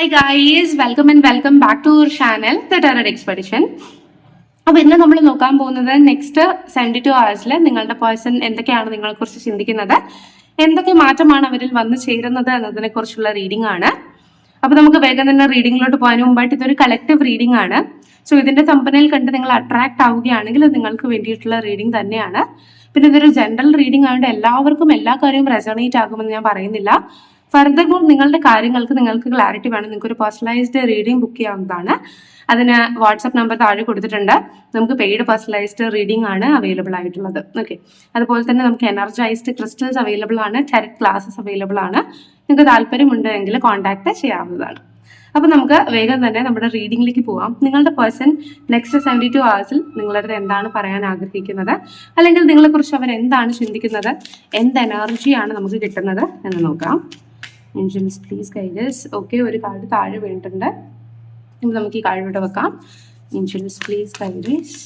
Hi guys, welcome back to our channel the terror expedition. അപ്പോൾ ഇന്ന് നമ്മൾ നോക്കാൻ പോകുന്നത് നെക്സ്റ്റ് 72 hours നിങ്ങളുടെ പേഴ്സൺ എന്തൊക്കെയാണ് നിങ്ങളെക്കുറിച്ച് ചിന്തിക്കുന്നത്, എന്തൊക്കെ മാറ്റമാണ് അവരിൽ വന്നു ചേരുന്നത് എന്നതിനെ കുറിച്ചുള്ള റീഡിംഗ് ആണ്. അപ്പോൾ നമുക്ക് വേഗം തന്നെ റീഡിങ്ങിലോട്ട് പോകാനും മുമ്പായിട്ട് ഇതൊരു കളക്റ്റീവ് റീഡിംഗ് ആണ്. സോ ഇതിന്റെ തമ്പനയിൽ കണ്ട് നിങ്ങൾ അട്രാക്ട് ആവുകയാണെങ്കിൽ അത് നിങ്ങൾക്ക് വേണ്ടിയിട്ടുള്ള റീഡിംഗ് തന്നെയാണ്. പിന്നെ ഇതൊരു ജനറൽ റീഡിംഗ് ആയതുകൊണ്ട് എല്ലാവർക്കും എല്ലാ കാര്യവും റെസണേറ്റ് ആകുമെന്ന് ഞാൻ പറയുന്നില്ല. ഫർദർ മോർ നിങ്ങളുടെ കാര്യങ്ങൾക്ക് നിങ്ങൾക്ക് ക്ലാരിറ്റി വേണം, നിങ്ങൾക്ക് ഒരു പേഴ്സണലൈസ്ഡ് റീഡിംഗ് ബുക്ക് ചെയ്യാവുന്നതാണ്. അതിന് വാട്സപ്പ് നമ്പർ താഴെ കൊടുത്തിട്ടുണ്ട്. നമുക്ക് പെയ്ഡ് പേഴ്സണലൈസ്ഡ് റീഡിംഗ് ആണ് അവൈലബിൾ ആയിട്ടുള്ളത്. ഓക്കെ, അതുപോലെ തന്നെ നമുക്ക് എനർജൈസ്ഡ് ക്രിസ്റ്റൽസ് അവൈലബിൾ ആണ്, ടാരറ്റ് ക്ലാസ്സസ് അവൈലബിൾ ആണ്. നിങ്ങൾക്ക് താല്പര്യമുണ്ടെങ്കിൽ കോൺടാക്ട് ചെയ്യാവുന്നതാണ്. അപ്പോൾ നമുക്ക് വേഗം തന്നെ നമ്മുടെ റീഡിംഗിലേക്ക് പോവാം. നിങ്ങളുടെ പേഴ്സൺ നെക്സ്റ്റ് 72 hours നിങ്ങളുടെ അടുത്ത് എന്താണ് പറയാൻ ആഗ്രഹിക്കുന്നത്, അല്ലെങ്കിൽ നിങ്ങളെക്കുറിച്ച് അവർ എന്താണ് ചിന്തിക്കുന്നത്, എന്ത് എനർജിയാണ് നമുക്ക് കിട്ടുന്നത് എന്ന് നോക്കാം. Angels please guides. ഓക്കെ, ഒരു കാർഡ് താഴെ വീണിട്ടുണ്ട്. നമുക്ക് ഈ കാർഡ് ഇവിടെ വെക്കാം. Angels please guides.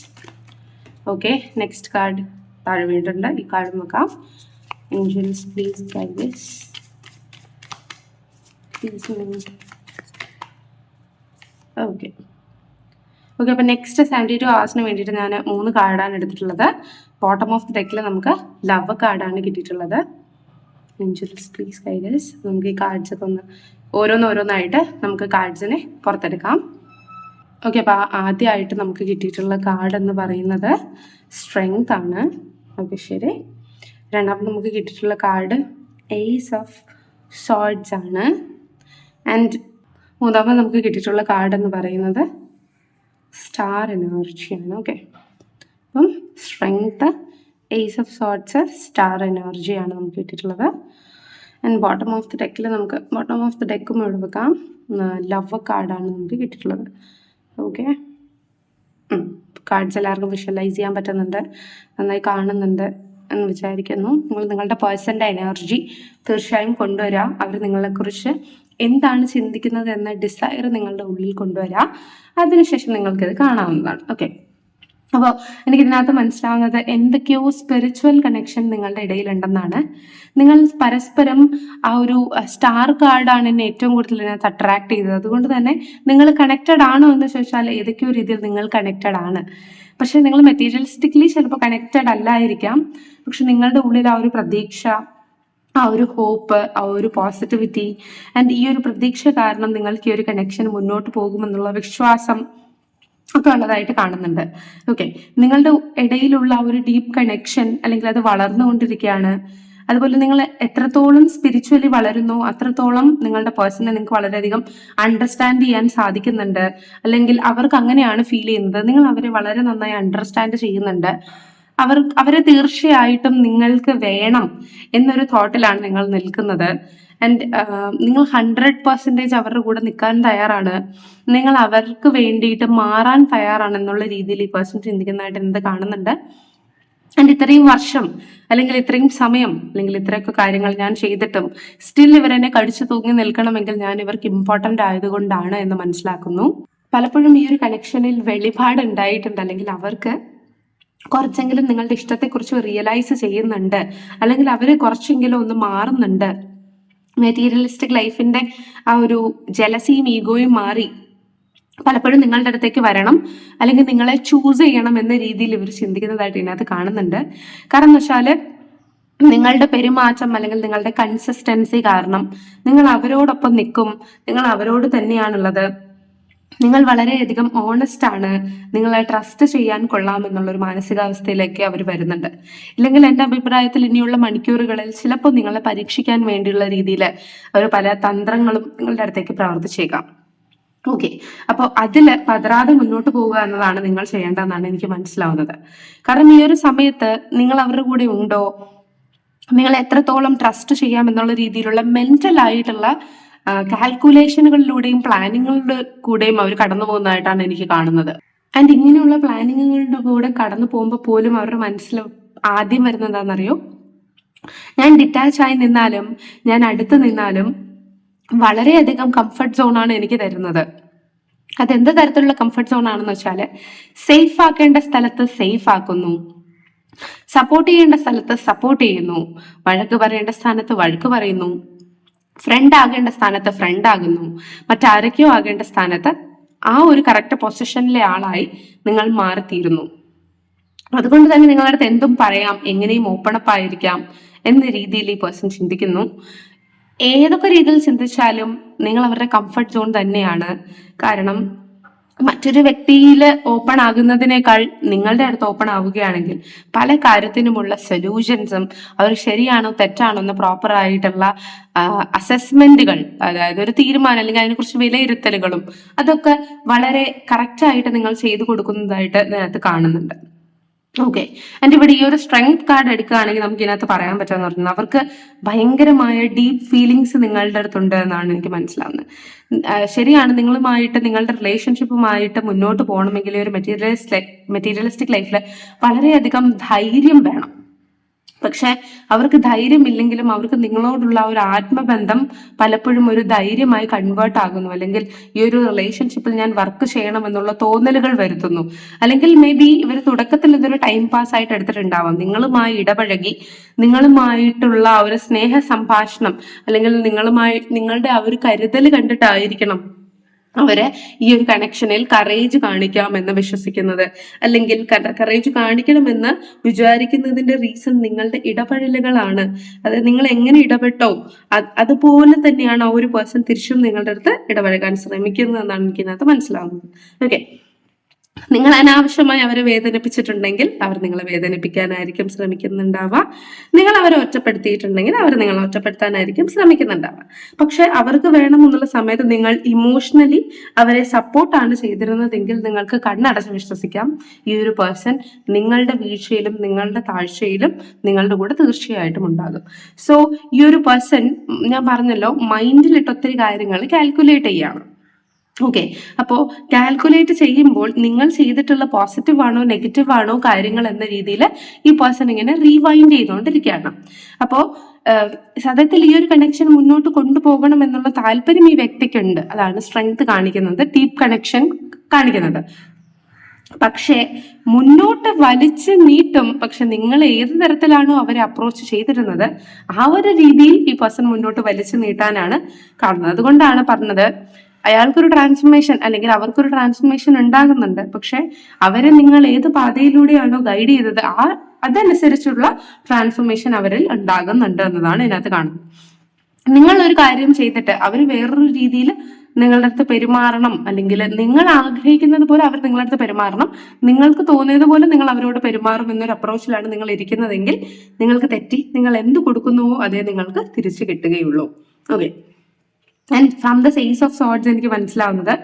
Okay, next card താഴെ വീണിട്ടുണ്ട്, ഈ കാർഡ് വെക്കാം. Angels please guides. Okay okay അപ്പോൾ നെക്സ്റ്റ് 72 hours വേണ്ടിയിട്ട് ഞാൻ 3 കാർഡാണ് എടുത്തിട്ടുള്ളത്. ബോട്ടം ഓഫ് ദി ഡെക്കിൽ നമുക്ക് ലവ് കാർഡാണ് കിട്ടിയിട്ടുള്ളത്. Angels please guides. നമുക്ക് ഈ കാർഡ്സ് ഒക്കെ ഒന്ന് ഓരോന്നായിട്ട് നമുക്ക് കാർഡ്സിനെ പുറത്തെടുക്കാം. ഓക്കെ, അപ്പോൾ ആദ്യമായിട്ട് നമുക്ക് കിട്ടിയിട്ടുള്ള കാർഡ് എന്ന് പറയുന്നത് സ്ട്രെങ്ത് ആണ്. ഓക്കെ ശരി. രണ്ടാമത് നമുക്ക് കിട്ടിയിട്ടുള്ള കാർഡ് ഏസ് ഓഫ് സോർഡ്സ് ആണ്. ആൻഡ് മൂന്നാമത് നമുക്ക് കിട്ടിയിട്ടുള്ള കാർഡ് എന്ന് പറയുന്നത് സ്റ്റാർ എനർജിയാണ്. ഓക്കെ, അപ്പം strength, ace of swords, star എനർജിയാണ് നമുക്ക് കിട്ടിയിട്ടുള്ളത്. ആൻഡ് ബോട്ടം ഓഫ് ദി ഡെക്കിൽ നമുക്ക് ബോട്ടം ഓഫ് ദി ഡെക്കും ഇവിടെ വെക്കാം. ലവ് കാർഡാണ് നമുക്ക് കിട്ടിയിട്ടുള്ളത്. ഓക്കെ, കാർഡ്സ് എല്ലാവർക്കും വിഷ്വലൈസ് ചെയ്യാൻ പറ്റുന്നുണ്ട്, നന്നായി കാണുന്നുണ്ട് എന്ന് വിചാരിക്കുന്നു. നിങ്ങൾ നിങ്ങളുടെ പേഴ്സൻ്റെ എനർജി തീർച്ചയായും കൊണ്ടുവരിക. അവർ നിങ്ങളെക്കുറിച്ച് എന്താണ് ചിന്തിക്കുന്നത് എന്ന ഡിസയർ നിങ്ങളുടെ ഉള്ളിൽ കൊണ്ടുവരിക. അതിനുശേഷം നിങ്ങൾക്കിത് കാണാവുന്നതാണ്. ഓക്കെ, അപ്പോൾ എനിക്കിതിനകത്ത് മനസ്സിലാവുന്നത് എന്തൊക്കെയോ സ്പിരിച്വൽ കണക്ഷൻ നിങ്ങളുടെ ഇടയിലുണ്ടെന്നാണ്. നിങ്ങൾ പരസ്പരം ആ ഒരു സ്റ്റാർ കാർഡാണ് എന്നെ ഏറ്റവും കൂടുതൽ ഇതിനകത്ത് അട്രാക്ട് ചെയ്തത്. അതുകൊണ്ട് തന്നെ നിങ്ങൾ കണക്റ്റഡ് ആണോ എന്ന് ചോദിച്ചാൽ ഏതൊക്കെയോ രീതിയിൽ നിങ്ങൾ കണക്റ്റഡ് ആണ്. പക്ഷെ നിങ്ങൾ മെറ്റീരിയലിസ്റ്റിക്കലി ചിലപ്പോൾ കണക്റ്റഡ് അല്ലായിരിക്കാം. പക്ഷെ നിങ്ങളുടെ ഉള്ളിൽ ആ ഒരു പ്രതീക്ഷ, ആ ഒരു ഹോപ്പ്, ആ ഒരു പോസിറ്റിവിറ്റി ആൻഡ് ഈ ഒരു പ്രതീക്ഷ കാരണം നിങ്ങൾക്ക് ഈ ഒരു കണക്ഷൻ മുന്നോട്ട് പോകുമെന്നുള്ള വിശ്വാസം ഒക്കെ ഉള്ളതായിട്ട് കാണുന്നുണ്ട്. ഓക്കെ, നിങ്ങളുടെ ഇടയിലുള്ള ആ ഒരു ഡീപ്പ് കണക്ഷൻ അല്ലെങ്കിൽ അത് വളർന്നുകൊണ്ടിരിക്കുകയാണ്. അതുപോലെ നിങ്ങൾ എത്രത്തോളം സ്പിരിച്വലി വളരുന്നോ അത്രത്തോളം നിങ്ങളുടെ പേഴ്സണെ നിങ്ങൾക്ക് വളരെയധികം അണ്ടർസ്റ്റാൻഡ് ചെയ്യാൻ സാധിക്കുന്നുണ്ട്. അല്ലെങ്കിൽ അവർക്ക് അങ്ങനെയാണ് ഫീൽ ചെയ്യുന്നത്. നിങ്ങൾ അവരെ വളരെ നന്നായി അണ്ടർസ്റ്റാൻഡ് ചെയ്യുന്നുണ്ട്. അവരെ തീർച്ചയായിട്ടും നിങ്ങൾക്ക് വേണം എന്നൊരു തോട്ടിലാണ് നിങ്ങൾ നിൽക്കുന്നത്. ആൻഡ് നിങ്ങൾ 100% അവരുടെ കൂടെ നിൽക്കാൻ തയ്യാറാണ്. നിങ്ങൾ അവർക്ക് വേണ്ടിയിട്ട് മാറാൻ തയ്യാറാണ് എന്നുള്ള രീതിയിൽ ഈ പേഴ്സൺ ചിന്തിക്കുന്നതായിട്ട് എന്ത് കാണുന്നുണ്ട്. ആൻഡ് ഇത്രയും വർഷം അല്ലെങ്കിൽ ഇത്രയും സമയം അല്ലെങ്കിൽ ഇത്രയൊക്കെ കാര്യങ്ങൾ ഞാൻ ചെയ്തിട്ടും സ്റ്റിൽ ഇവരെന്നെ കടിച്ചു തൂങ്ങി നിൽക്കണമെങ്കിൽ ഞാൻ ഇവർക്ക് ഇമ്പോർട്ടൻ്റ് ആയതുകൊണ്ടാണ് എന്ന് മനസ്സിലാക്കുന്നു. പലപ്പോഴും ഈ ഒരു കണക്ഷനിൽ വെളിപാട് ഉണ്ടായിട്ടുണ്ട്, അല്ലെങ്കിൽ അവർക്ക് കുറച്ചെങ്കിലും നിങ്ങളുടെ ഇഷ്ടത്തെക്കുറിച്ച് റിയലൈസ് ചെയ്യുന്നുണ്ട്, അല്ലെങ്കിൽ അവർ കുറച്ചെങ്കിലും ഒന്ന് മാറുന്നുണ്ട്. മെറ്റീരിയലിസ്റ്റിക് ലൈഫിന്റെ ആ ഒരു ജലസിയും ഈഗോയും മാറി പലപ്പോഴും നിങ്ങളുടെ അടുത്തേക്ക് വരണം, അല്ലെങ്കിൽ നിങ്ങളെ ചൂസ് ചെയ്യണം എന്ന രീതിയിൽ ഇവർ ചിന്തിക്കുന്നതായിട്ട് ഇതിനകത്ത് കാണുന്നുണ്ട്. കാരണം എന്ന് വെച്ചാൽ നിങ്ങളുടെ പെരുമാറ്റം അല്ലെങ്കിൽ നിങ്ങളുടെ കൺസിസ്റ്റൻസി കാരണം നിങ്ങൾ അവരോടൊപ്പം നിൽക്കും, നിങ്ങൾ അവരോട് തന്നെയാണുള്ളത്, നിങ്ങൾ വളരെയധികം ഓണസ്റ്റ് ആണ്, നിങ്ങളെ ട്രസ്റ്റ് ചെയ്യാൻ കൊള്ളാം എന്നുള്ളൊരു മാനസികാവസ്ഥയിലേക്ക് അവർ വരുന്നുണ്ട്. ഇല്ലെങ്കിൽ എൻ്റെ അഭിപ്രായത്തിൽ ഇനിയുള്ള മണിക്കൂറുകളിൽ ചിലപ്പോൾ നിങ്ങളെ പരീക്ഷിക്കാൻ വേണ്ടിയുള്ള രീതിയിൽ അവർ പല തന്ത്രങ്ങളും നിങ്ങളുടെ അടുത്തേക്ക് പ്രവർത്തിച്ചേക്കാം. ഓക്കെ, അപ്പോൾ അതിൽ പതറാതെ മുന്നോട്ട് പോവുക എന്നതാണ് നിങ്ങൾ ചെയ്യേണ്ടതെന്നാണ് എനിക്ക് മനസ്സിലാവുന്നത്. കാരണം ഈ ഒരു സമയത്ത് നിങ്ങൾ അവരുടെ കൂടെ ഉണ്ടോ, നിങ്ങൾ എത്രത്തോളം ട്രസ്റ്റ് ചെയ്യാം എന്നുള്ള രീതിയിലുള്ള മെന്റൽ ആയിട്ടുള്ള കാൽക്കുലേഷനുകളിലൂടെയും പ്ലാനിങ്ങുകളുടെ കൂടെയും അവർ കടന്നു പോകുന്നതായിട്ടാണ് എനിക്ക് കാണുന്നത്. ആൻഡ് ഇങ്ങനെയുള്ള പ്ലാനിങ്ങുകളുടെ കൂടെ കടന്നു പോകുമ്പോൾ പോലും അവരുടെ മനസ്സിൽ ആദ്യം വരുന്നത് എന്താണെന്നറിയോ, ഞാൻ ഡിറ്റാച്ച് ആയി നിന്നാലും ഞാൻ അടുത്ത് നിന്നാലും വളരെയധികം കംഫർട്ട് സോണാണ് എനിക്ക് തരുന്നത്. അതെന്ത് തരത്തിലുള്ള കംഫർട്ട് സോൺ ആണെന്ന് വെച്ചാൽ, സേഫ് ആക്കേണ്ട സ്ഥലത്ത് സേഫ് ആക്കുന്നു, സപ്പോർട്ട് ചെയ്യേണ്ട സ്ഥലത്ത് സപ്പോർട്ട് ചെയ്യുന്നു, വഴക്ക് പറയേണ്ട സ്ഥാനത്ത് വഴക്ക് പറയുന്നു, ഫ്രണ്ട് ആകേണ്ട സ്ഥാനത്ത് ഫ്രണ്ട് ആകുന്നു, മറ്റാരൊക്കെയോ ആകേണ്ട സ്ഥാനത്ത് ആ ഒരു കറക്റ്റ് പൊസിഷനിലെ ആളായി നിങ്ങൾ മാറിത്തീരുന്നു. അതുകൊണ്ട് തന്നെ നിങ്ങളുടെ അടുത്ത് എന്തും പറയാം, എങ്ങനെയും ഓപ്പൺ അപ്പ് ആയിരിക്കാം എന്ന രീതിയിൽ ഈ പേഴ്സൺ ചിന്തിക്കുന്നു. ഏതൊക്കെ രീതിയിൽ ചിന്തിച്ചാലും നിങ്ങൾ അവരുടെ കംഫർട്ട് സോൺ തന്നെയാണ്. കാരണം മറ്റൊരു വ്യക്തിയിൽ ഓപ്പൺ ആകുന്നതിനേക്കാൾ നിങ്ങളുടെ അടുത്ത് ഓപ്പൺ ആവുകയാണെങ്കിൽ പല കാര്യത്തിനുമുള്ള സൊല്യൂഷൻസും അവർ ശരിയാണോ തെറ്റാണോ എന്ന് പ്രോപ്പർ ആയിട്ടുള്ള അസസ്മെന്റുകൾ, അതായത് ഒരു തീരുമാനം അല്ലെങ്കിൽ അതിനെക്കുറിച്ച് വിലയിരുത്തലുകളും അതൊക്കെ വളരെ കറക്റ്റായിട്ട് നിങ്ങൾ ചെയ്തു കൊടുക്കുന്നതായിട്ട് ഇതിനകത്ത് കാണുന്നുണ്ട്. ഓക്കെ, ആൻഡ് ഇവിടെ ഈ ഒരു സ്ട്രെങ്ത് കാർഡ് എടുക്കുകയാണെങ്കിൽ നമുക്ക് ഇതിനകത്ത് പറയാൻ പറ്റുമെന്ന് പറഞ്ഞാൽ അവർക്ക് ഭയങ്കരമായ ഡീപ്പ് ഫീലിങ്സ് നിങ്ങളുടെ അടുത്തുണ്ട് എന്നാണ് എനിക്ക് മനസ്സിലാവുന്നത്. ശരിയാണ്, നിങ്ങളുമായിട്ട് നിങ്ങളുടെ റിലേഷൻഷിപ്പുമായിട്ട് മുന്നോട്ട് പോകണമെങ്കിൽ ഒരു മെറ്റീരിയലിസ്റ്റിക് ലൈഫിൽ വളരെയധികം ധൈര്യം വേണം. പക്ഷെ അവർക്ക് ധൈര്യമില്ലെങ്കിലും അവർക്ക് നിങ്ങളോടുള്ള ഒരു ആത്മബന്ധം പലപ്പോഴും ഒരു ധൈര്യമായി കൺവേർട്ട് ആകുന്നു, അല്ലെങ്കിൽ ഈ ഒരു റിലേഷൻഷിപ്പിൽ ഞാൻ വർക്ക് ചെയ്യണം എന്നുള്ള തോന്നലുകൾ വരുത്തുന്നു. അല്ലെങ്കിൽ മേ ബി ഇവർ തുടക്കത്തിൽ ഇതൊരു ടൈം പാസ് ആയിട്ട് എടുത്തിട്ടുണ്ടാവാം. നിങ്ങളുമായി ഇടപഴകി നിങ്ങളുമായിട്ടുള്ള ഒരു സ്നേഹ സംഭാഷണം അല്ലെങ്കിൽ നിങ്ങളുടെ ആ ഒരു കരുതൽ കണ്ടിട്ടായിരിക്കണം അവര് ഈ ഒരു കണക്ഷനിൽ കറേജ് കാണിക്കാമെന്ന് വിശ്വസിക്കുന്നത്, അല്ലെങ്കിൽ കറേജ് കാണിക്കണമെന്ന് വിചാരിക്കുന്നതിന്റെ റീസൺ നിങ്ങളുടെ ഇടപെടലുകളാണ്. അതായത് നിങ്ങൾ എങ്ങനെ ഇടപെട്ടോ അതുപോലെ തന്നെയാണ് ആ ഒരു പേഴ്സൺ തിരിച്ചും നിങ്ങളുടെ അടുത്ത് ഇടപഴകാൻ ശ്രമിക്കുന്നത് എന്നാണ് എനിക്ക് ഇതിനകത്ത് മനസ്സിലാവുന്നത്. ഓക്കെ, നിങ്ങൾ അനാവശ്യമായി അവരെ വേദനിപ്പിച്ചിട്ടുണ്ടെങ്കിൽ അവർ നിങ്ങളെ വേദനിപ്പിക്കാനായിരിക്കും ശ്രമിക്കുന്നുണ്ടാവുക. നിങ്ങൾ അവരെ ഒറ്റപ്പെടുത്തിയിട്ടുണ്ടെങ്കിൽ അവർ നിങ്ങളെ ഒറ്റപ്പെടുത്താനായിരിക്കും ശ്രമിക്കുന്നുണ്ടാവുക. പക്ഷെ അവർക്ക് വേണമെന്നുള്ള സമയത്ത് നിങ്ങൾ ഇമോഷണലി അവരെ സപ്പോർട്ടാണ് ചെയ്തിരുന്നതെങ്കിൽ നിങ്ങൾക്ക് കണ്ണടച്ച് വിശ്വസിക്കാം, ഈ ഒരു പേഴ്സൺ നിങ്ങളുടെ വീഴ്ചയിലും നിങ്ങളുടെ താഴ്ചയിലും നിങ്ങളുടെ കൂടെ തീർച്ചയായിട്ടും ഉണ്ടാകും. സോ ഈ ഒരു പേഴ്സൺ, ഞാൻ പറഞ്ഞല്ലോ, മൈൻഡിലിട്ട് ഒത്തിരി കാര്യങ്ങൾ കാൽക്കുലേറ്റ് ചെയ്യാണ്. ഓക്കെ, അപ്പോൾ കാൽക്കുലേറ്റ് ചെയ്യുമ്പോൾ നിങ്ങൾ ചെയ്തിട്ടുള്ള പോസിറ്റീവ് ആണോ നെഗറ്റീവ് ആണോ കാര്യങ്ങൾ എന്ന രീതിയിൽ ഈ പേഴ്സൺ ഇങ്ങനെ റീവൈൻഡ് ചെയ്തുകൊണ്ടിരിക്കുകയാണ്. അപ്പോൾ സത്യത്തിൽ ഈ ഒരു കണക്ഷൻ മുന്നോട്ട് കൊണ്ടുപോകണം എന്നുള്ള താല്പര്യം ഈ വ്യക്തിക്കുണ്ട്. അതാണ് സ്ട്രെങ്ത് കാണിക്കുന്നത്, ഡീപ്പ് കണക്ഷൻ കാണിക്കുന്നത്. പക്ഷെ മുന്നോട്ട് വലിച്ചു നീട്ടും. പക്ഷെ നിങ്ങൾ ഏത് തരത്തിലാണോ അവരെ അപ്രോച്ച് ചെയ്തിരുന്നത് ആ ഒരു രീതിയിൽ ഈ പേഴ്സൺ മുന്നോട്ട് വലിച്ചു നീട്ടാനാണ് കാണുന്നത്. അതുകൊണ്ടാണ് പറഞ്ഞത് അയാൾക്കൊരു ട്രാൻസ്ഫർമേഷൻ അല്ലെങ്കിൽ അവർക്കൊരു ട്രാൻസ്ഫർമേഷൻ ഉണ്ടാകുന്നുണ്ട്. പക്ഷെ അവരെ നിങ്ങൾ ഏത് പാതയിലൂടെയാണോ ഗൈഡ് ചെയ്തത് അതനുസരിച്ചുള്ള ട്രാൻസ്ഫർമേഷൻ അവരിൽ ഉണ്ടാകുന്നുണ്ട് എന്നതാണ് ഇതിനകത്ത് കാണുന്നത്. നിങ്ങൾ ഒരു കാര്യം ചെയ്തിട്ട് അവർ വേറൊരു രീതിയിൽ നിങ്ങളുടെ അടുത്ത് പെരുമാറണം, അല്ലെങ്കിൽ നിങ്ങൾ ആഗ്രഹിക്കുന്നത് പോലെ അവർ നിങ്ങളുടെ അടുത്ത് പെരുമാറണം, നിങ്ങൾക്ക് തോന്നിയത് പോലെ നിങ്ങൾ അവരോട് പെരുമാറും എന്നൊരു അപ്രോച്ചിലാണ് നിങ്ങൾ ഇരിക്കുന്നതെങ്കിൽ നിങ്ങൾക്ക് തെറ്റി. നിങ്ങൾ എന്ത് കൊടുക്കുന്നുവോ അതേ നിങ്ങൾക്ക് തിരിച്ചു കിട്ടുകയുള്ളൂ. Okay, and from the says of swords എനിക്ക് മനസ്സിലാവുന്നത്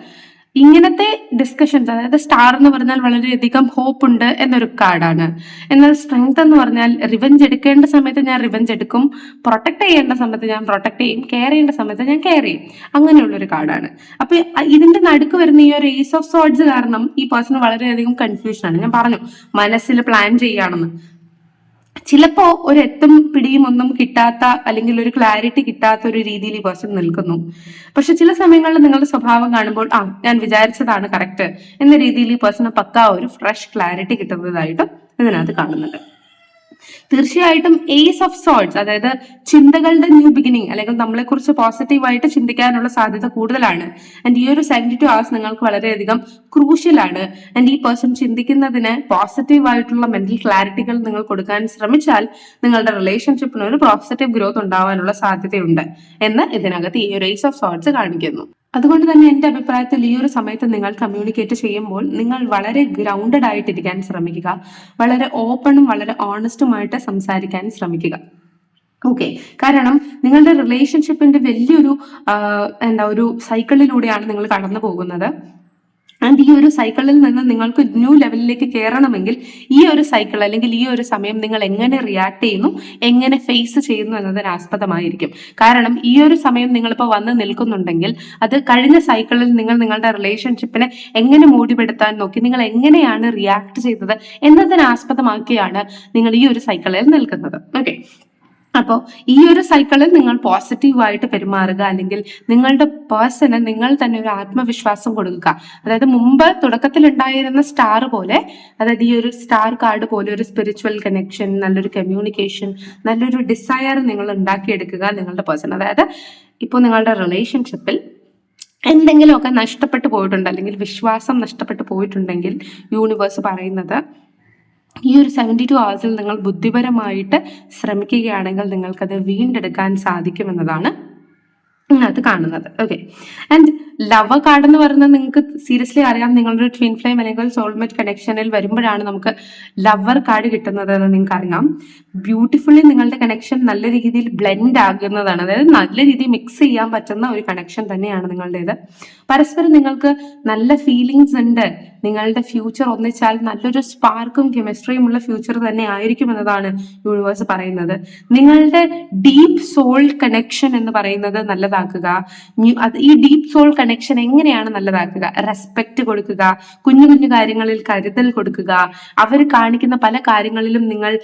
ഇങ്ങനത്തെ ഡിസ്കഷൻസ്, അതായത് സ്റ്റാർ എന്ന് പറഞ്ഞാൽ വളരെയധികം ഹോപ്പ് ഉണ്ട് എന്നൊരു കാർഡാണ്. എന്നാൽ സ്ട്രെങ്ത് എന്ന് പറഞ്ഞാൽ റിവെഞ്ച് എടുക്കേണ്ട സമയത്ത് ഞാൻ റിവെഞ്ച് എടുക്കും, പ്രൊട്ടക്ട് ചെയ്യേണ്ട സമയത്ത് ഞാൻ പ്രൊട്ടക്ട് ചെയ്യും, കെയർ ചെയ്യേണ്ട സമയത്ത് ഞാൻ കെയർ ചെയ്യും, അങ്ങനെയുള്ളൊരു കാർഡാണ്. അപ്പൊ ഇതിന്റെ നടുക്ക് വരുന്ന ഈ ഒരു ഏസ് ഓഫ് സോർഡ്സ് കാരണം ഈ പേഴ്സൺ വളരെയധികം കൺഫ്യൂഷനാണ്. ഞാൻ പറഞ്ഞു മനസ്സിൽ പ്ലാൻ ചെയ്യുകയാണെന്ന്. ചിലപ്പോ ഒരു എത്തും പിടിയും ഒന്നും കിട്ടാത്ത അല്ലെങ്കിൽ ഒരു ക്ലാരിറ്റി കിട്ടാത്ത ഒരു രീതിയിൽ ഈ പേഴ്സൺ നിൽക്കുന്നു. പക്ഷെ ചില സമയങ്ങളിൽ നിങ്ങളുടെ സ്വഭാവം കാണുമ്പോൾ ഞാൻ വിചാരിച്ചതാണ് കറക്റ്റ് എന്ന രീതിയിൽ ഈ പേഴ്സണ് പക്കാ ഒരു ഫ്രഷ് ക്ലാരിറ്റി കിട്ടുന്നതായിട്ടും ഇതിനകത്ത് കാണുന്നുണ്ട്. തീർച്ചയായിട്ടും ഏസ് ഓഫ് സോർഡ്സ്, അതായത് ചിന്തകളുടെ ന്യൂ ബിഗിനിങ്, അല്ലെങ്കിൽ നമ്മളെ കുറിച്ച് പോസിറ്റീവായിട്ട് ചിന്തിക്കാനുള്ള സാധ്യത കൂടുതലാണ്. ആൻഡ് ഈ ഒരു 72 hours നിങ്ങൾക്ക് വളരെയധികം ക്രൂഷ്യലാണ്. ആൻഡ് ഈ പേഴ്സൺ ചിന്തിക്കുന്നതിന് പോസിറ്റീവ് ആയിട്ടുള്ള മെന്റൽ ക്ലാരിറ്റികൾ നിങ്ങൾ കൊടുക്കാൻ ശ്രമിച്ചാൽ നിങ്ങളുടെ റിലേഷൻഷിപ്പിന് ഒരു പോസിറ്റീവ് ഗ്രോത്ത് ഉണ്ടാവാനുള്ള സാധ്യതയുണ്ട് എന്ന് ഇതിനകത്ത് ഈ ഒരു ഏസ് ഓഫ് സോർഡ്സ് കാണിക്കുന്നു. അതുകൊണ്ട് തന്നെ എൻ്റെ അഭിപ്രായത്തിൽ ഈ ഒരു സമയത്ത് നിങ്ങൾ കമ്മ്യൂണിക്കേറ്റ് ചെയ്യുമ്പോൾ നിങ്ങൾ വളരെ ഗ്രൗണ്ടഡ് ആയിട്ടിരിക്കാൻ ശ്രമിക്കുക, വളരെ ഓപ്പണും വളരെ ഓണസ്റ്റുമായിട്ട് സംസാരിക്കാൻ ശ്രമിക്കുക. ഓക്കെ, കാരണം നിങ്ങളുടെ റിലേഷൻഷിപ്പിന്റെ വലിയൊരു ഒരു സൈക്കിളിലൂടെയാണ് നിങ്ങൾ കടന്നു പോകുന്നത്. ആൻഡ് ഈ ഒരു സൈക്കിളിൽ നിന്ന് നിങ്ങൾക്ക് ന്യൂ ലെവലിലേക്ക് കയറണമെങ്കിൽ ഈ ഒരു സൈക്കിൾ അല്ലെങ്കിൽ ഈ ഒരു സമയം നിങ്ങൾ എങ്ങനെ റിയാക്ട് ചെയ്യുന്നു, എങ്ങനെ ഫേസ് ചെയ്യുന്നു എന്നതിന് ആസ്പദമായിരിക്കും. കാരണം ഈ ഒരു സമയം നിങ്ങളിപ്പോൾ വന്ന് നിൽക്കുന്നുണ്ടെങ്കിൽ അത് കഴിഞ്ഞ സൈക്കിളിൽ നിങ്ങൾ നിങ്ങളുടെ റിലേഷൻഷിപ്പിനെ എങ്ങനെ മൂടിപ്പെടുത്താൻ നോക്കി, നിങ്ങൾ എങ്ങനെയാണ് റിയാക്ട് ചെയ്തത് എന്നതിന് ആസ്പദമാക്കിയാണ് നിങ്ങൾ ഈ ഒരു സൈക്കിളിൽ നിൽക്കുന്നത്. ഓക്കെ, അപ്പോൾ ഈ ഒരു സൈക്കിളിൽ നിങ്ങൾ പോസിറ്റീവായിട്ട് പെരുമാറുക, അല്ലെങ്കിൽ നിങ്ങളുടെ പേഴ്സണ് നിങ്ങൾ തന്നെ ഒരു ആത്മവിശ്വാസം കൊടുക്കുക. അതായത് മുമ്പ് തുടക്കത്തിൽ ഉണ്ടായിരുന്ന സ്റ്റാർ പോലെ, അതായത് ഈ ഒരു സ്റ്റാർ കാർഡ് പോലെ ഒരു സ്പിരിച്വൽ കണക്ഷൻ, നല്ലൊരു കമ്മ്യൂണിക്കേഷൻ, നല്ലൊരു ഡിസയർ നിങ്ങൾ ഉണ്ടാക്കിയെടുക്കുക നിങ്ങളുടെ പേഴ്സൺ. അതായത് ഇപ്പോൾ നിങ്ങളുടെ റിലേഷൻഷിപ്പിൽ എന്തെങ്കിലുമൊക്കെ നഷ്ടപ്പെട്ടു പോയിട്ടുണ്ട്, അല്ലെങ്കിൽ വിശ്വാസം നഷ്ടപ്പെട്ടു പോയിട്ടുണ്ടെങ്കിൽ യൂണിവേഴ്സ് പറയുന്നത് ഈ ഒരു 72 hours നിങ്ങൾ ബുദ്ധിപരമായിട്ട് ശ്രമിക്കുകയാണെങ്കിൽ നിങ്ങൾക്കത് വീണ്ടെടുക്കാൻ സാധിക്കുമെന്നതാണ് അത് കാണുന്നത്. ഓക്കെ, ആൻഡ് ലവ് കാർഡ് എന്ന് പറയുന്നത് നിങ്ങൾക്ക് സീരിയസ്ലി അറിയാം, നിങ്ങളുടെ ട്വിൻ ഫ്ലെയിം അല്ലെങ്കിൽ സോൾമേറ്റ് കണക്ഷനിൽ വരുമ്പോഴാണ് നമുക്ക് ലവർ കാർഡ് കിട്ടുന്നത് എന്ന് നിങ്ങൾക്ക് അറിയാം. ബ്യൂട്ടിഫുള്ളി നിങ്ങളുടെ കണക്ഷൻ നല്ല രീതിയിൽ ബ്ലെൻഡ് ആകുന്നതാണ്, അതായത് നല്ല രീതിയിൽ മിക്സ് ചെയ്യാൻ പറ്റുന്ന ഒരു കണക്ഷൻ തന്നെയാണ് നിങ്ങളുടേത്. പരസ്പരം നിങ്ങൾക്ക് നല്ല ഫീലിങ്സ് ഉണ്ട്. നിങ്ങളുടെ ഫ്യൂച്ചർ ഒന്നിച്ചാൽ നല്ലൊരു സ്പാർക്കും കെമിസ്ട്രിയും ഉള്ള ഫ്യൂച്ചർ തന്നെ ആയിരിക്കും എന്നതാണ് യൂണിവേഴ്സ് പറയുന്നത്. നിങ്ങളുടെ ഡീപ്പ് സോൾ കണക്ഷൻ എന്ന് പറയുന്നത് നല്ലതാക്കുക. ഈ ഡീപ്പ് സോൾ കണക്ഷൻ എങ്ങനെയാണ് നല്ലതാക്കുക? റെസ്പെക്ട് കൊടുക്കുക, കുഞ്ഞു കുഞ്ഞു കാര്യങ്ങളിൽ കരുതൽ കൊടുക്കുക, അവർ കാണിക്കുന്ന പല കാര്യങ്ങളിലും നിങ്ങൾ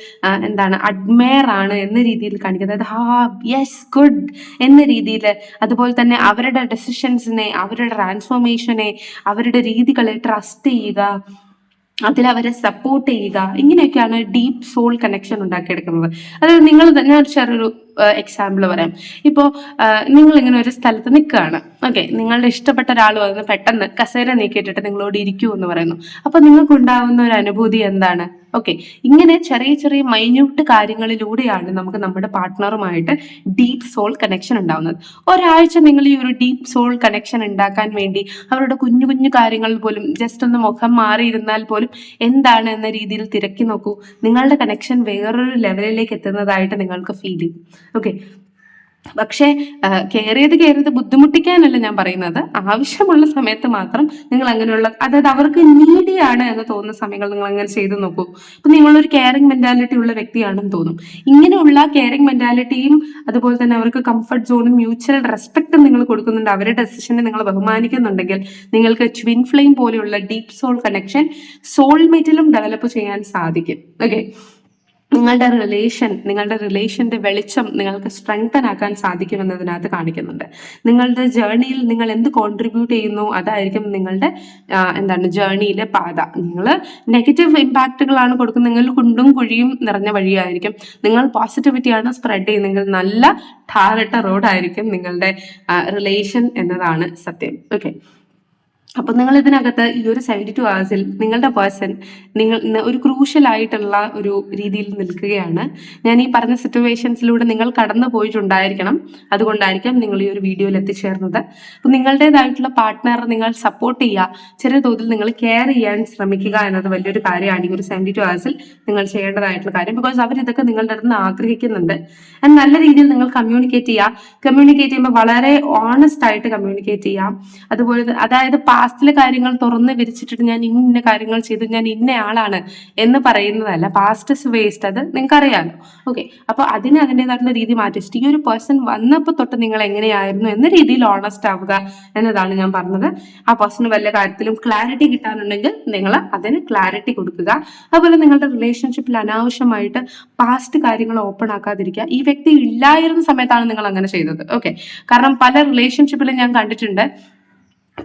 അഡ്മയർ ആണ് എന്ന രീതിയിൽ കാണിക്കുക, അതായത് യെസ് ഗുഡ് എന്ന രീതിയിൽ. അതുപോലെ തന്നെ അവരുടെ ഡെസിഷൻസിനെ, അവരുടെ ട്രാൻസ്ഫോർമേഷനെ, അവരുടെ രീതികളെ ട്രസ്റ്റ് ചെയ്യുക, അതിൽ അവരെ സപ്പോർട്ട് ചെയ്യുക. ഇങ്ങനെയൊക്കെയാണ് ഡീപ്പ് സോൾ കണക്ഷൻ ഉണ്ടാക്കിയെടുക്കുന്നത്. അതായത് നിങ്ങൾ തന്നെ ഒരു ചെറിയൊരു എക്സാമ്പിൾ പറയാം. ഇപ്പോൾ നിങ്ങൾ ഇങ്ങനെ ഒരു സ്ഥലത്ത് നിൽക്കുകയാണ്. ഓക്കെ, നിങ്ങളുടെ ഇഷ്ടപ്പെട്ട ഒരാൾ വന്ന് പെട്ടെന്ന് കസേര നീക്കിയിട്ടിട്ട് നിങ്ങളോട് ഇരിക്കൂ എന്ന് പറയുന്നു. അപ്പൊ നിങ്ങൾക്ക് ഉണ്ടാവുന്ന ഒരു അനുഭൂതി എന്താണ്? ഓക്കെ, ഇങ്ങനെ ചെറിയ ചെറിയ മൈന്യൂട്ട് കാര്യങ്ങളിലൂടെയാണ് നമുക്ക് നമ്മുടെ പാർട്ട്ണറുമായിട്ട് ഡീപ്പ് സോൾ കണക്ഷൻ ഉണ്ടാവുന്നത്. ഒരാഴ്ച നിങ്ങൾ ഈ ഒരു ഡീപ്പ് സോൾ കണക്ഷൻ ഉണ്ടാക്കാൻ വേണ്ടി അവരുടെ കുഞ്ഞു കുഞ്ഞു കാര്യങ്ങളിൽ പോലും ജസ്റ്റ് ഒന്ന് മുഖം മാറിയിരുന്നാൽ പോലും എന്താണ് എന്ന രീതിയിൽ തിരക്കി നോക്കൂ. നിങ്ങളുടെ കണക്ഷൻ വേറൊരു ലെവലിലേക്ക് എത്തുന്നതായിട്ട് നിങ്ങൾക്ക് ഫീൽ ചെയ്യും. ഓക്കെ, പക്ഷേ കെയർ ചെയ്ത് ബുദ്ധിമുട്ടിക്കാനല്ല ഞാൻ പറയുന്നത്. ആവശ്യമുള്ള സമയത്ത് മാത്രം നിങ്ങൾ അങ്ങനെയുള്ള, അതായത് അവർക്ക് നീഡിയാണ് എന്ന് തോന്നുന്ന സമയങ്ങൾ നിങ്ങൾ അങ്ങനെ ചെയ്തു നോക്കൂ. ഇപ്പൊ നിങ്ങളൊരു കെയറിങ് മെന്റാലിറ്റി ഉള്ള വ്യക്തിയാണെന്ന് തോന്നും. ഇങ്ങനെയുള്ള കെയറിങ് മെന്റാലിറ്റിയും അതുപോലെ തന്നെ അവർക്ക് കംഫർട്ട് സോണും മ്യൂച്വൽ റെസ്പെക്റ്റും നിങ്ങൾ കൊടുക്കുന്നുണ്ട്, അവരുടെ ഡെസിഷനെ നിങ്ങൾ ബഹുമാനിക്കുന്നുണ്ടെങ്കിൽ നിങ്ങൾക്ക് ട്വിൻ ഫ്ലെയിം പോലെയുള്ള ഡീപ്പ് സോൾ കണക്ഷൻ സോൾമേറ്റിലും ഡെവലപ്പ് ചെയ്യാൻ സാധിക്കും. ഓക്കെ, നിങ്ങളുടെ റിലേഷന്റെ വെളിച്ചം നിങ്ങൾക്ക് സ്ട്രെങ്തൻ ആക്കാൻ സാധിക്കുമെന്നതിനകത്ത് കാണിക്കുന്നുണ്ട്. നിങ്ങളുടെ ജേർണിയിൽ നിങ്ങൾ എന്ത് കോൺട്രിബ്യൂട്ട് ചെയ്യുന്നു അതായിരിക്കും നിങ്ങളുടെ ജേർണിയിലെ പാത. നിങ്ങൾ നെഗറ്റീവ് ഇമ്പാക്റ്റുകളാണ് കൊടുക്കുന്നതെങ്കിൽ കുണ്ടും കുഴിയും നിറഞ്ഞ വഴിയായിരിക്കും. നിങ്ങൾ പോസിറ്റിവിറ്റിയാണ് സ്പ്രെഡ് ചെയ്യുന്നതെങ്കിൽ നല്ല ടാറിട്ട റോഡായിരിക്കും നിങ്ങളുടെ റിലേഷൻ എന്നതാണ് സത്യം. ഓക്കെ, അപ്പൊ നിങ്ങൾ ഇതിനകത്ത് ഈ ഒരു 72 hours നിങ്ങളുടെ പേഴ്സൺ ഒരു ക്രൂഷ്യൽ ആയിട്ടുള്ള ഒരു രീതിയിൽ നിൽക്കുകയാണ്. ഞാൻ ഈ പറഞ്ഞ സിറ്റുവേഷൻസിലൂടെ നിങ്ങൾ കടന്നു പോയിട്ടുണ്ടായിരിക്കണം, അതുകൊണ്ടായിരിക്കും നിങ്ങൾ ഈ ഒരു വീഡിയോയിൽ എത്തിച്ചേർന്നത്. അപ്പൊ നിങ്ങളുടേതായിട്ടുള്ള പാർട്ട്ണർ നിങ്ങൾ സപ്പോർട്ട് ചെയ്യുക, ചെറിയ തോതിൽ നിങ്ങൾ കെയർ ചെയ്യാൻ ശ്രമിക്കുക എന്നത് വലിയൊരു കാര്യമാണ് ഈ ഒരു 72 hours നിങ്ങൾ ചെയ്യേണ്ടതായിട്ടുള്ള കാര്യം. ബിക്കോസ് അവർ ഇതൊക്കെ നിങ്ങളുടെ അടുത്ത് നിന്ന് ആഗ്രഹിക്കുന്നുണ്ട്. നല്ല രീതിയിൽ നിങ്ങൾ കമ്മ്യൂണിക്കേറ്റ് ചെയ്യുമ്പോൾ വളരെ ഓണസ്റ്റ് ആയിട്ട് കമ്മ്യൂണിക്കേറ്റ് ചെയ്യാം. അതുപോലെ അതായത് പാസ്റ്റിലെ കാര്യങ്ങൾ തുറന്ന് വിരിച്ചിട്ടിട്ട് ഞാൻ ഇന്ന കാര്യങ്ങൾ ചെയ്തു, ഞാൻ ഇന്ന ആളാണ് എന്ന് പറയുന്നതല്ല. പാസ്റ്റ് ഇസ് വേസ്റ്റ്, അത് നിങ്ങൾക്ക് അറിയാമല്ലോ. ഓക്കെ, അപ്പൊ അതിന് അതിൻ്റെതായിട്ടുള്ള രീതി മാറ്റിച്ചിട്ട് ഈ ഒരു പേഴ്സൺ വന്നപ്പോൾ തൊട്ട് നിങ്ങൾ എങ്ങനെയായിരുന്നു എന്ന രീതിയിൽ ഓണസ്റ്റ് ആവുക എന്നതാണ് ഞാൻ പറഞ്ഞത്. ആ പേഴ്സണ് വല്ല കാര്യത്തിലും ക്ലാരിറ്റി കിട്ടാനുണ്ടെങ്കിൽ നിങ്ങൾ അതിന് ക്ലാരിറ്റി കൊടുക്കുക. അതുപോലെ നിങ്ങളുടെ റിലേഷൻഷിപ്പിൽ അനാവശ്യമായിട്ട് പാസ്റ്റ് കാര്യങ്ങൾ ഓപ്പൺ ആക്കാതിരിക്കുക. ഈ വ്യക്തി ഇല്ലായിരുന്ന സമയത്താണ് നിങ്ങൾ അങ്ങനെ ചെയ്തത്. ഓക്കെ, കാരണം പല റിലേഷൻഷിപ്പിലും ഞാൻ കണ്ടിട്ടുണ്ട്,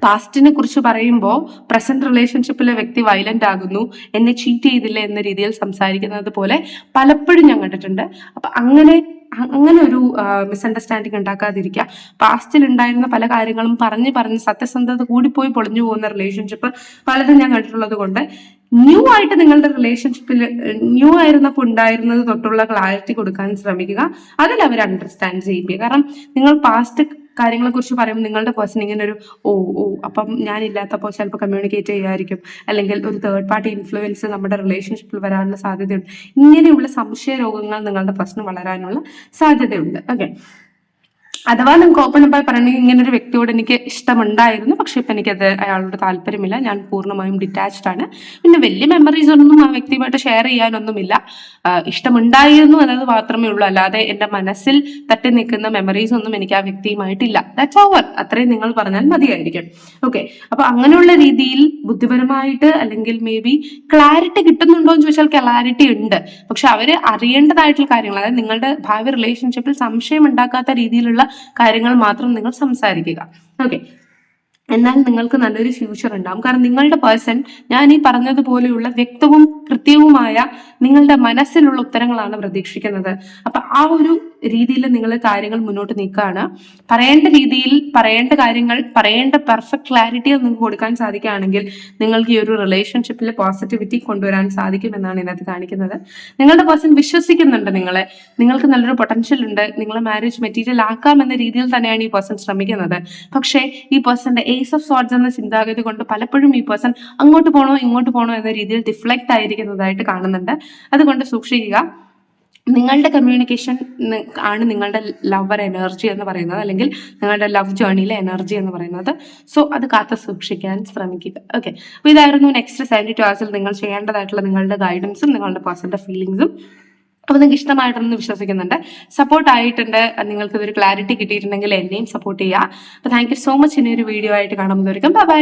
പാസ്റ്റിനെ കുറിച്ച് പറയുമ്പോൾ പ്രസന്റ് റിലേഷൻഷിപ്പിലെ വ്യക്തി വയലന്റ് ആകുന്നു, എന്നെ ചീറ്റ് ചെയ്തില്ല എന്ന രീതിയിൽ സംസാരിക്കുന്നത് പോലെ പലപ്പോഴും ഞാൻ കണ്ടിട്ടുണ്ട്. അപ്പൊ അങ്ങനെ ഒരു മിസ്അണ്ടർസ്റ്റാൻഡിങ് ഉണ്ടാക്കാതിരിക്കുക. പാസ്റ്റിൽ ഉണ്ടായിരുന്ന പല കാര്യങ്ങളും പറഞ്ഞ് സത്യസന്ധത കൂടിപ്പോയി പൊളിഞ്ഞു പോകുന്ന റിലേഷൻഷിപ്പ് പലതും ഞാൻ കണ്ടിട്ടുള്ളത് കൊണ്ട് ന്യൂ ആയിട്ട് നിങ്ങളുടെ റിലേഷൻഷിപ്പിൽ ന്യൂ ആയിരുന്നപ്പോൾ ഉണ്ടായിരുന്നത് തൊട്ടുള്ള ക്ലാരിറ്റി കൊടുക്കാൻ ശ്രമിക്കുക. അതിൽ അവർ അണ്ടർസ്റ്റാൻഡ് ചെയ്യിപ്പിക്കുക. കാരണം നിങ്ങൾ പാസ്റ്റ് കാര്യങ്ങളെ കുറിച്ച് പറയുമ്പോൾ നിങ്ങളുടെ പേഴ്സൺ ഇങ്ങനെ ഒരു അപ്പം ഞാനില്ലാത്തപ്പോൾ ചിലപ്പോൾ കമ്മ്യൂണിക്കേറ്റ് ചെയ്യായിരിക്കും, അല്ലെങ്കിൽ ഒരു തേർഡ് പാർട്ടി ഇൻഫ്ലുവൻസ് നമ്മുടെ റിലേഷൻഷിപ്പിൽ വരാനുള്ള സാധ്യതയുണ്ട്. ഇങ്ങനെയുള്ള സംശയ രോഗങ്ങൾ നിങ്ങളുടെ പേഴ്സൺ വളരാനുള്ള സാധ്യതയുണ്ട്. ഓക്കെ, അഥവാ നിങ്ങൾക്ക് ഓപ്പൺ അപ്പായി പറയണമെങ്കിൽ ഇങ്ങനെ ഒരു വ്യക്തിയോട് എനിക്ക് ഇഷ്ടമുണ്ടായിരുന്നു, പക്ഷെ ഇപ്പം എനിക്കത് അയാളോട് താല്പര്യമില്ല, ഞാൻ പൂർണ്ണമായും ഡിറ്റാച്ച്ഡ് ആണ്, പിന്നെ വലിയ മെമ്മറീസ് ഒന്നും ആ വ്യക്തിയുമായിട്ട് ഷെയർ ചെയ്യാനൊന്നുമില്ല, ഇഷ്ടമുണ്ടായിരുന്നു എന്നത് മാത്രമേ ഉള്ളൂ, അല്ലാതെ എൻ്റെ മനസ്സിൽ തട്ടി നിൽക്കുന്ന മെമ്മറീസ് ഒന്നും എനിക്ക് ആ വ്യക്തിയുമായിട്ടില്ല, ദാറ്റ്സ് ഓവർ, അത്രയും നിങ്ങൾ പറഞ്ഞാൽ മതിയായിരിക്കും. ഓക്കെ, അപ്പൊ അങ്ങനെയുള്ള രീതിയിൽ ബുദ്ധിപരമായിട്ട് അല്ലെങ്കിൽ മേ ബി ക്ലാരിറ്റി കിട്ടുന്നുണ്ടോ എന്ന് ചോദിച്ചാൽ ക്ലാരിറ്റി ഉണ്ട്, പക്ഷെ അവര് അറിയേണ്ടതായിട്ടുള്ള കാര്യങ്ങൾ, അതായത് നിങ്ങളുടെ ഭാവി റിലേഷൻഷിപ്പിൽ സംശയം ഉണ്ടാക്കാത്ത രീതിയിലുള്ള കാര്യങ്ങൾ മാത്രം നിങ്ങൾ സംസാരിക്കുക. ഓക്കെ, എന്നാൽ നിങ്ങൾക്ക് നല്ലൊരു ഫ്യൂച്ചർ ഉണ്ടാവും. കാരണം നിങ്ങളുടെ പേഴ്സൺ ഞാൻ ഈ പറഞ്ഞതുപോലെയുള്ള വ്യക്തവും കൃത്യവുമായ നിങ്ങളുടെ മനസ്സിലുള്ള ഉത്തരങ്ങളാണ് പ്രതീക്ഷിക്കുന്നത്. അപ്പൊ ആ ഒരു രീതിയിൽ നിങ്ങൾ കാര്യങ്ങൾ മുന്നോട്ട് നീക്കുകയാണ്. പറയേണ്ട രീതിയിൽ പറയേണ്ട കാര്യങ്ങൾ പറയേണ്ട പെർഫെക്റ്റ് ക്ലാരിറ്റി നിങ്ങൾക്ക് കൊടുക്കാൻ സാധിക്കുകയാണെങ്കിൽ നിങ്ങൾക്ക് ഈ ഒരു റിലേഷൻഷിപ്പിൽ പോസിറ്റിവിറ്റി കൊണ്ടുവരാൻ സാധിക്കുമെന്നാണ് ഇതിനകത്ത് കാണിക്കുന്നത്. നിങ്ങളുടെ പേഴ്സൺ വിശ്വസിക്കുന്നുണ്ട് നിങ്ങളെ, നിങ്ങൾക്ക് നല്ലൊരു പൊട്ടൻഷ്യൽ ഉണ്ട്, നിങ്ങളെ മാരേജ് മെറ്റീരിയൽ ആക്കാം എന്ന രീതിയിൽ തന്നെയാണ് ഈ പേഴ്സൺ ശ്രമിക്കുന്നത്. പക്ഷേ ഈ പേഴ്സന്റെ ഏസ് ഓഫ് സോർട്സ് എന്ന ചിന്താഗതി കൊണ്ട് പലപ്പോഴും ഈ പേഴ്സൺ അങ്ങോട്ട് പോകണോ ഇങ്ങോട്ട് പോകണോ എന്ന രീതിയിൽ ഡിഫ്ലക്റ്റ് ആയിരിക്കുന്നതായിട്ട് കാണുന്നുണ്ട്. അതുകൊണ്ട് സൂക്ഷിക്കുക. നിങ്ങളുടെ കമ്മ്യൂണിക്കേഷൻ ആണ് നിങ്ങളുടെ ലവർ എനർജി എന്ന് പറയുന്നത്, അല്ലെങ്കിൽ നിങ്ങളുടെ ലവ് ജേർണിയിലെ എനർജി എന്ന് പറയുന്നത്. സോ അത് കാത്തു സൂക്ഷിക്കാൻ ശ്രമിക്കുക. ഓക്കെ, അപ്പോൾ ഇതായിരുന്നു നെക്സ്റ്റ് 72 hours നിങ്ങൾ ചെയ്യേണ്ടതായിട്ടുള്ള നിങ്ങളുടെ ഗൈഡൻസും നിങ്ങളുടെ പേഴ്സന്റെ ഫീലിങ്സും. അപ്പോൾ നിങ്ങൾക്ക് ഇഷ്ടമായിട്ടെന്ന് വിശ്വസിക്കുന്നുണ്ട്, സപ്പോർട്ട് ആയിട്ടുണ്ട്, നിങ്ങൾക്ക് ഇതൊരു ക്ലാരിറ്റി കിട്ടിയിട്ടുണ്ടെങ്കിൽ എന്നെയും സപ്പോർട്ട് ചെയ്യുക. അപ്പോൾ താങ്ക് യു സോ മച്ച്. ഇനി ഒരു വീഡിയോ ആയിട്ട് കാണുന്നതായിരിക്കും. Bye bye.